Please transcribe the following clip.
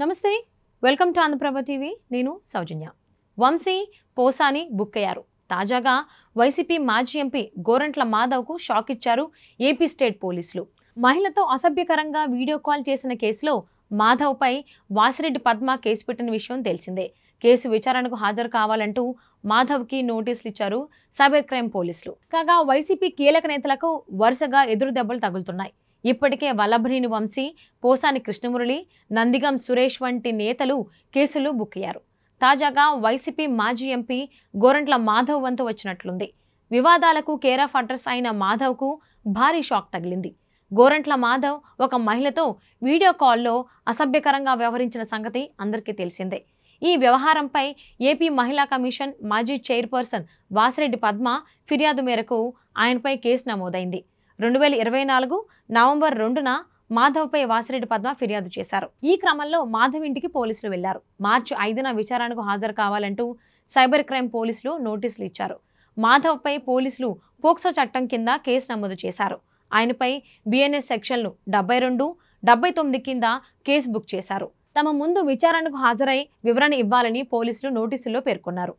నమస్తే welcome to Andhraprabha TV నేను సౌజన్య Vamsi Posani book అయ్యారు తాజాగా వైసీపీ మాజీ ఎంపీ గోరంట్ల మాధవ్కు షాక్ ఇచ్చారు ఏపీ స్టేట్ పోలీసులు మహిళతో అసభ్యకరంగా వీడియో కాల్ చేసిన కేసులో మాధవ్పై వాసిరెడ్డి పద్మ కేసు పెట్టిన విషయం తెలిసిందే కేసు విచారణకు హాజరు కావాలంటూ మాధవ్కి నోటీసులు ఇచ్చారు సైబర్ క్రైమ్ పోలీసులు కాగా వైసీపీ కీలక నేతలకు వరుసగా ఎదురు దెబ్బలు తగులుతున్నాయి ఇప్పటికే వల్లభనేని వంశీ పోసాని కృష్ణమురళి నందిగం సురేష్ వంటి నేతలు కేసులు బుక్ అయ్యారు తాజాగా వైసీపీ మాజీ ఎంపీ గోరంట్ల మాధవ్ వంతు వచ్చినట్లుంది వివాదాలకు కేర్ ఆఫ్ అడ్రస్ అయిన మాధవ్కు భారీ షాక్ తగిలింది గోరంట్ల మాధవ్ ఒక మహిళతో వీడియో కాల్లో అసభ్యకరంగా వ్యవహరించిన సంగతి అందరికీ తెలిసిందే ఈ వ్యవహారంపై ఏపీ మహిళా కమిషన్ మాజీ చైర్పర్సన్ వాసిరెడ్డి పద్మ ఫిర్యాదు మేరకు ఆయనపై కేసు నమోదైంది 2024 నవంబర్ 2న మాధవ్పై వాసిరెడ్డి పద్మ ఫిర్యాదు చేశారు ఈ క్రమంలో మాధవ్ ఇంటికి పోలీసులు వెళ్లారు మార్చి 5న విచారణకు హాజరు కావాలంటూ సైబర్ క్రైమ్ పోలీసులు నోటీసులు ఇచ్చారు మాధవ్పై పోలీసులు పోక్సో చట్టం కింద కేసు నమోదు చేశారు ఆయనపై బిఎన్ఎస్ సెక్షన్లు 72, 79 కింద కేసు బుక్ చేశారు తమ ముందు విచారణకు హాజరై వివరణ ఇవ్వాలని పోలీసులు నోటీసుల్లో పేర్కొన్నారు